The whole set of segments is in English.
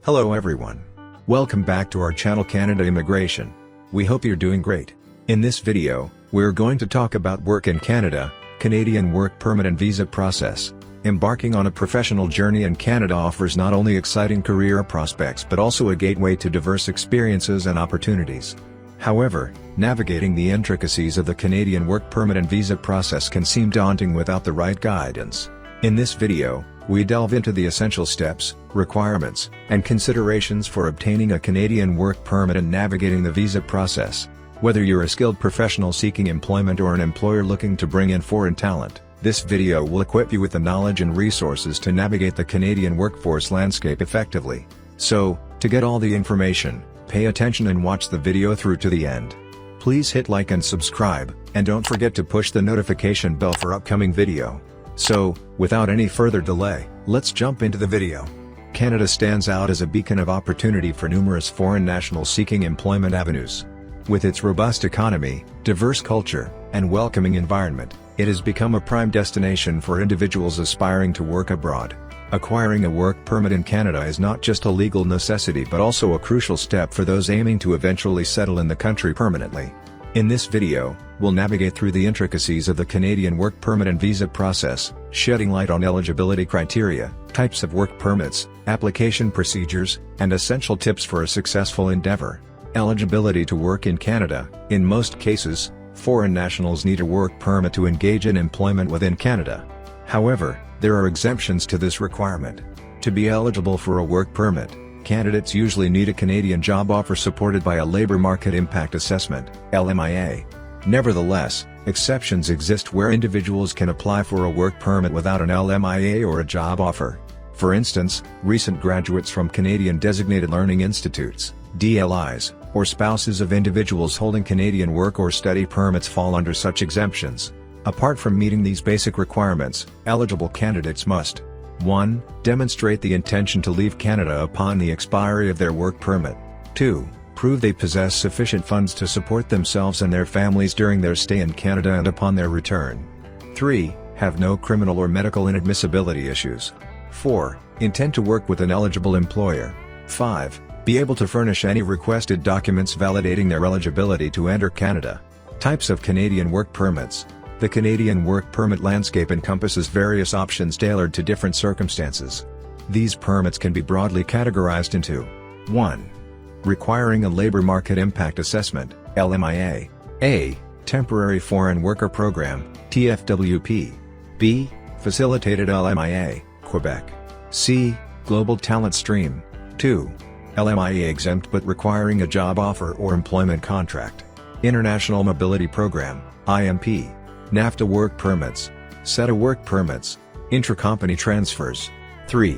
Hello everyone. Welcome back to our channel Canada Immigration. We hope you're doing great. In this video, we're going to talk about work in Canada, Canadian work permit and visa process. Embarking on a professional journey in Canada offers not only exciting career prospects but also a gateway to diverse experiences and opportunities. However, navigating the intricacies of the Canadian work permit and visa process can seem daunting without the right guidance. In this video, we delve into the essential steps, requirements, and considerations for obtaining a Canadian work permit and navigating the visa process. Whether you're a skilled professional seeking employment or an employer looking to bring in foreign talent, this video will equip you with the knowledge and resources to navigate the Canadian workforce landscape effectively. So, to get all the information, pay attention and watch the video through to the end. Please hit like and subscribe, and don't forget to push the notification bell for upcoming video. So, without any further delay, let's jump into the video. Canada stands out as a beacon of opportunity for numerous foreign nationals seeking employment avenues. With its robust economy, diverse culture, and welcoming environment, it has become a prime destination for individuals aspiring to work abroad. Acquiring a work permit in Canada is not just a legal necessity but also a crucial step for those aiming to eventually settle in the country permanently. In this video, we'll navigate through the intricacies of the Canadian work permit and visa process, shedding light on eligibility criteria, types of work permits, application procedures, and essential tips for a successful endeavor. Eligibility to work in Canada. In most cases, foreign nationals need a work permit to engage in employment within Canada. However, there are exemptions to this requirement. To be eligible for a work permit, candidates usually need a Canadian job offer supported by a Labour Market Impact Assessment, LMIA. Nevertheless, exceptions exist where individuals can apply for a work permit without an LMIA or a job offer. For instance, recent graduates from Canadian Designated Learning Institutes, DLIs, or spouses of individuals holding Canadian work or study permits fall under such exemptions. Apart from meeting these basic requirements, eligible candidates must 1. Demonstrate the intention to leave Canada upon the expiry of their work permit. 2. Prove they possess sufficient funds to support themselves and their families during their stay in Canada and upon their return. 3. Have no criminal or medical inadmissibility issues. 4. Intend to work with an eligible employer. 5. Be able to furnish any requested documents validating their eligibility to enter Canada. Types of Canadian work permits. The Canadian work permit landscape encompasses various options tailored to different circumstances. These permits can be broadly categorized into 1. Requiring a Labour Market Impact Assessment, LMIA. A. Temporary Foreign Worker Program, TFWP. B. Facilitated LMIA, Quebec. C. Global Talent Stream. 2. LMIA exempt but requiring a job offer or employment contract. International Mobility Program, IMP. NAFTA work permits, SETA work permits, intracompany transfers. 3.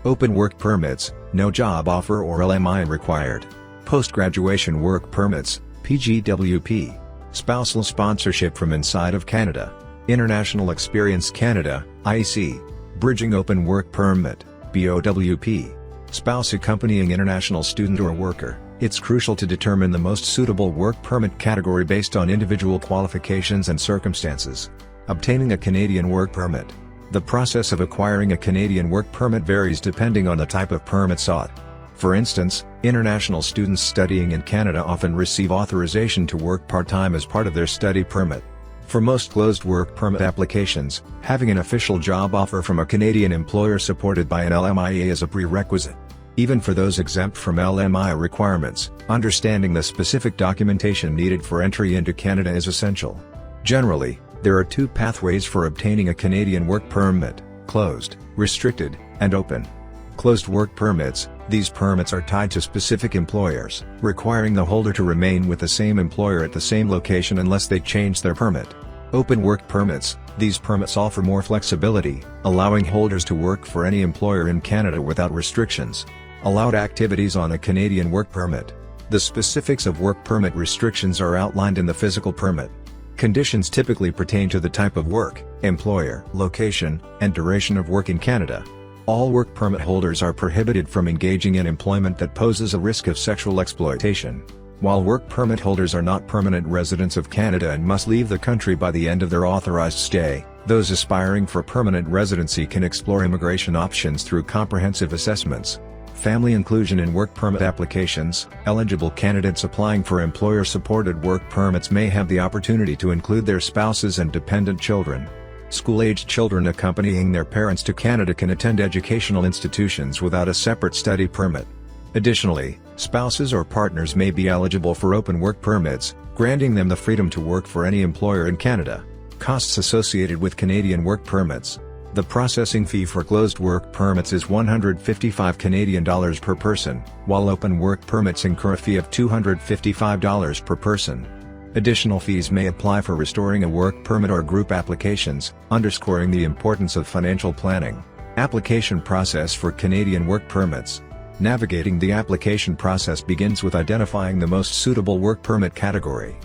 Open work permits, no job offer or LMI required. Postgraduation work permits, PGWP. Spousal sponsorship from inside of Canada. International Experience Canada, IC. Bridging open work permit, BOWP. Spouse accompanying international student or worker. It's crucial to determine the most suitable work permit category based on individual qualifications and circumstances. Obtaining a Canadian work permit. The process of acquiring a Canadian work permit varies depending on the type of permit sought. For instance, international students studying in Canada often receive authorization to work part-time as part of their study permit. For most closed work permit applications, having an official job offer from a Canadian employer supported by an LMIA is a prerequisite. Even for those exempt from LMI requirements, understanding the specific documentation needed for entry into Canada is essential. Generally, there are two pathways for obtaining a Canadian work permit: closed, restricted, and open. Closed work permits. These permits are tied to specific employers, requiring the holder to remain with the same employer at the same location unless they change their permit. Open work permits. These permits offer more flexibility, allowing holders to work for any employer in Canada without restrictions. Allowed activities on a Canadian work permit. The specifics of work permit restrictions are outlined in the physical permit. Conditions typically pertain to the type of work, employer, location, and duration of work in Canada. All work permit holders are prohibited from engaging in employment that poses a risk of sexual exploitation. While work permit holders are not permanent residents of Canada and must leave the country by the end of their authorized stay, those aspiring for permanent residency can explore immigration options through comprehensive assessments. Family inclusion in work permit applications. Eligible candidates applying for employer-supported work permits may have the opportunity to include their spouses and dependent children. School-aged children accompanying their parents to Canada can attend educational institutions without a separate study permit. Additionally, spouses or partners may be eligible for open work permits, granting them the freedom to work for any employer in Canada. Costs associated with Canadian work permits. The processing fee for closed work permits is $155 Canadian per person, while open work permits incur a fee of $255 per person. Additional fees may apply for restoring a work permit or group applications, underscoring the importance of financial planning. Application process for Canadian work permits. Navigating the application process begins with identifying the most suitable work permit category.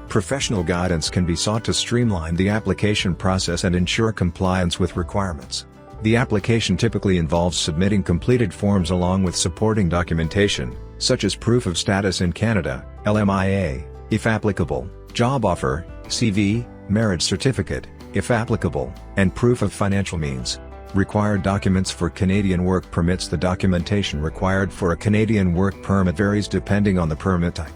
Professional guidance can be sought to streamline the application process and ensure compliance with requirements. The application typically involves submitting completed forms along with supporting documentation, such as proof of status in Canada, LMIA, if applicable, job offer, CV, marriage certificate, if applicable, and proof of financial means. Required documents for Canadian work permits. The documentation required for a Canadian work permit varies depending on the permit type.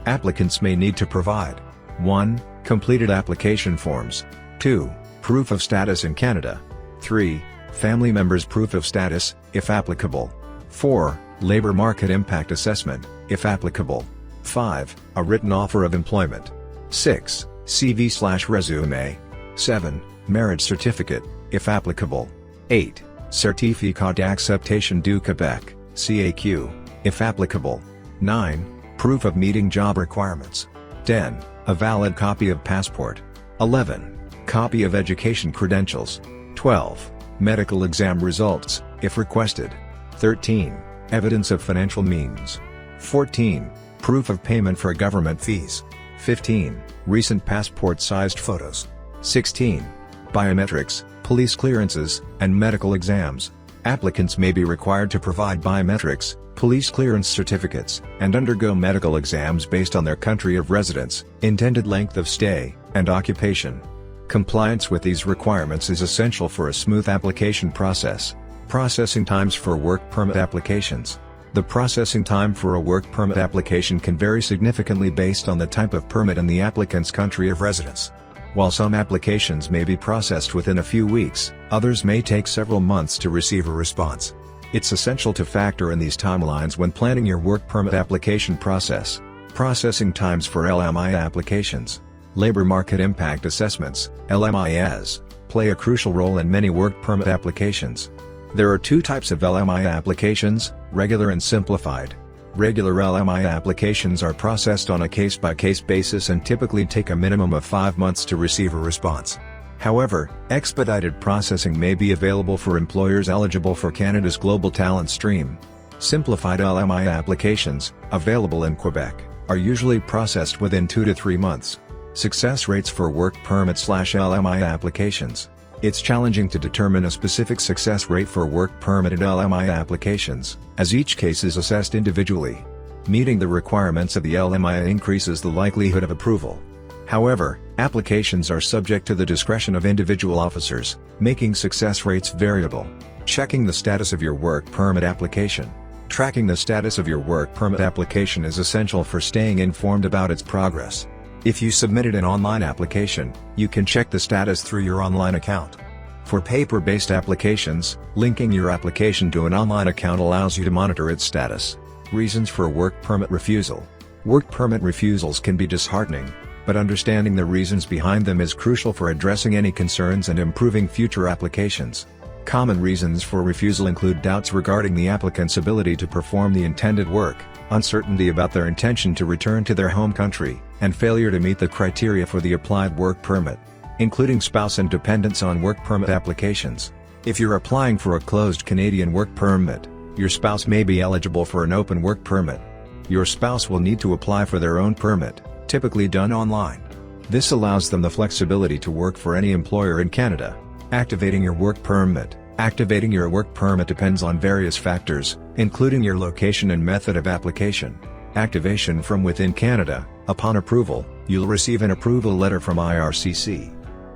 Applicants may need to provide 1. Completed application forms. 2. Proof of status in Canada. 3. Family members' proof of status, if applicable. 4. Labor market impact assessment, if applicable. 5. A written offer of employment. 6. CV/resume. 7. Marriage certificate, if applicable. 8. Certificat d'acceptation du Québec, CAQ, if applicable. 9. Proof of meeting job requirements. 10. A valid copy of passport. 11. Copy of education credentials. 12. Medical exam results, if requested. 13. Evidence of financial means. 14. Proof of payment for government fees. 15. Recent passport-sized photos. 16. Biometrics, police clearances, and medical exams. Applicants may be required to provide biometrics, police clearance certificates, and undergo medical exams based on their country of residence, intended length of stay, and occupation. Compliance with these requirements is essential for a smooth application process. Processing times for work permit applications. The processing time for a work permit application can vary significantly based on the type of permit and the applicant's country of residence. While some applications may be processed within a few weeks, others may take several months to receive a response. It's essential to factor in these timelines when planning your work permit application process. Processing times for LMIA applications. Labor market impact assessments, LMIAs, play a crucial role in many work permit applications. There are two types of LMIA applications, regular and simplified. Regular LMIA applications are processed on a case-by-case basis and typically take a minimum of 5 months to receive a response. However, expedited processing may be available for employers eligible for Canada's Global Talent Stream. Simplified LMIA applications, available in Quebec, are usually processed within 2 to 3 months. Success rates for work permit/LMIA applications. It's challenging to determine a specific success rate for work permit and LMIA applications, as each case is assessed individually. Meeting the requirements of the LMIA increases the likelihood of approval. However, applications are subject to the discretion of individual officers, making success rates variable. Checking the status of your work permit application. Tracking the status of your work permit application is essential for staying informed about its progress. If you submitted an online application, you can check the status through your online account. For paper-based applications, linking your application to an online account allows you to monitor its status. Reasons for work permit refusal. Work permit refusals can be disheartening, but understanding the reasons behind them is crucial for addressing any concerns and improving future applications. Common reasons for refusal include doubts regarding the applicant's ability to perform the intended work, uncertainty about their intention to return to their home country, and failure to meet the criteria for the applied work permit, including spouse and dependents on work permit applications. If you're applying for a closed Canadian work permit, your spouse may be eligible for an open work permit. Your spouse will need to apply for their own permit, typically done online. This allows them the flexibility to work for any employer in Canada. Activating your work permit. Activating your work permit depends on various factors, including your location and method of application. Activation from within Canada. Upon approval, you'll receive an approval letter from IRCC.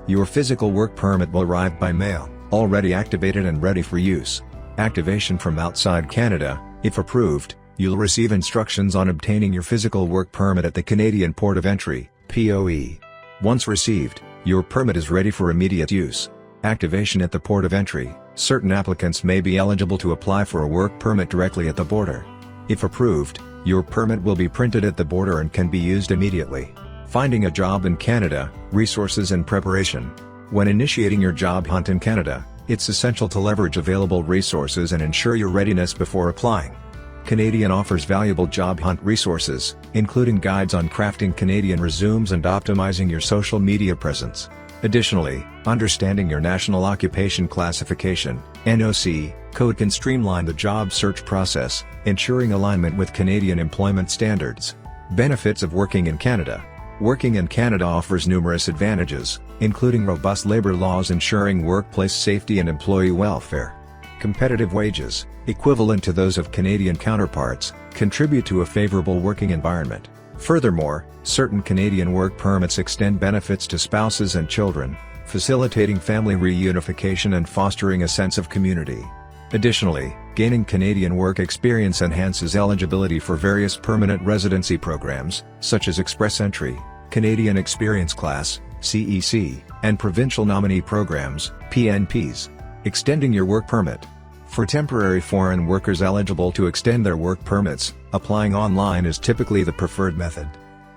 Your physical work permit will arrive by mail, already activated and ready for use. Activation from outside Canada. If approved, you'll receive instructions on obtaining your physical work permit at the Canadian Port of Entry, POE. Once received, your permit is ready for immediate use. Activation at the Port of Entry. Certain applicants may be eligible to apply for a work permit directly at the border. If approved, your permit will be printed at the border and can be used immediately. Finding a job in Canada, resources and preparation. When initiating your job hunt in Canada, it's essential to leverage available resources and ensure your readiness before applying. Canadian offers valuable job hunt resources, including guides on crafting Canadian resumes and optimizing your social media presence. Additionally, understanding your National Occupation Classification (NOC) code can streamline the job search process, ensuring alignment with Canadian employment standards. Benefits of working in Canada. Working in Canada offers numerous advantages, including robust labor laws ensuring workplace safety and employee welfare. Competitive wages, equivalent to those of Canadian counterparts, contribute to a favorable working environment. Furthermore, certain Canadian work permits extend benefits to spouses and children, facilitating family reunification and fostering a sense of community. Additionally, gaining Canadian work experience enhances eligibility for various permanent residency programs, such as Express Entry, Canadian Experience Class, CEC, and Provincial Nominee Programs, PNPs. Extending your work permit. For temporary foreign workers eligible to extend their work permits, applying online is typically the preferred method.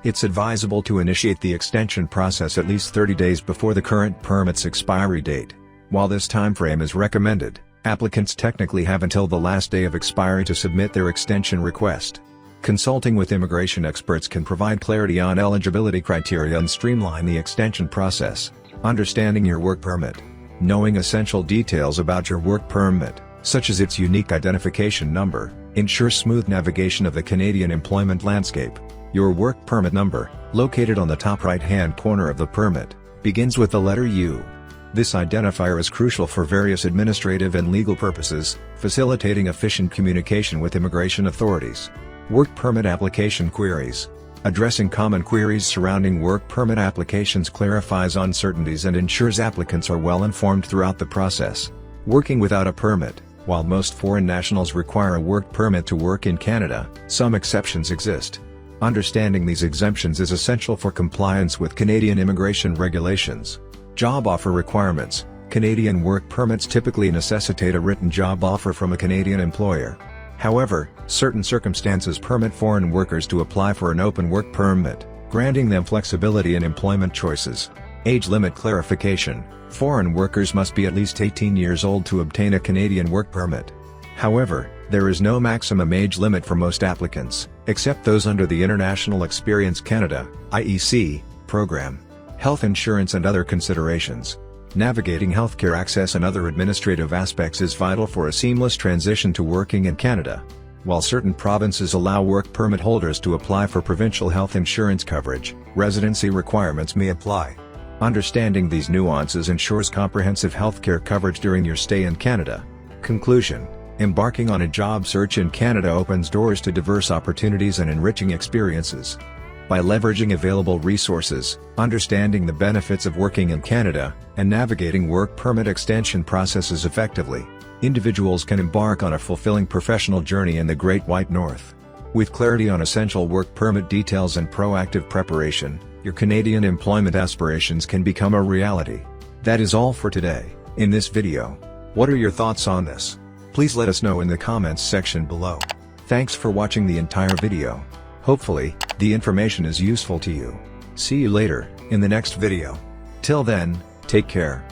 It's advisable to initiate the extension process at least 30 days before the current permit's expiry date. While this timeframe is recommended, applicants technically have until the last day of expiry to submit their extension request. Consulting with immigration experts can provide clarity on eligibility criteria and streamline the extension process. Understanding your work permit. Knowing essential details about your work permit, such as its unique identification number, ensures smooth navigation of the Canadian employment landscape. Your work permit number, located on the top right-hand corner of the permit, begins with the letter U. This identifier is crucial for various administrative and legal purposes, facilitating efficient communication with immigration authorities. Work permit application queries. Addressing common queries surrounding work permit applications clarifies uncertainties and ensures applicants are well informed throughout the process. Working without a permit. While most foreign nationals require a work permit to work in Canada, some exceptions exist. Understanding these exemptions is essential for compliance with Canadian immigration regulations. Job offer requirements. Canadian work permits typically necessitate a written job offer from a Canadian employer. However, certain circumstances permit foreign workers to apply for an open work permit, granting them flexibility in employment choices. Age limit clarification. Foreign workers must be at least 18 years old to obtain a Canadian work permit. However, there is no maximum age limit for most applicants, except those under the International Experience Canada (IEC) program. Health insurance and other considerations. Navigating healthcare access and other administrative aspects is vital for a seamless transition to working in Canada. While certain provinces allow work permit holders to apply for provincial health insurance coverage, residency requirements may apply. Understanding these nuances ensures comprehensive healthcare coverage during your stay in Canada. Conclusion. Embarking on a job search in Canada opens doors to diverse opportunities and enriching experiences. By leveraging available resources, understanding the benefits of working in Canada, and navigating work permit extension processes effectively, individuals can embark on a fulfilling professional journey in the Great White North. With clarity on essential work permit details and proactive preparation, your Canadian employment aspirations can become a reality. That is all for today. In this video, what are your thoughts on this? Please let us know in the comments section below. Thanks for watching the entire video. Hopefully, the information is useful to you. See you later, in the next video. Till then, take care.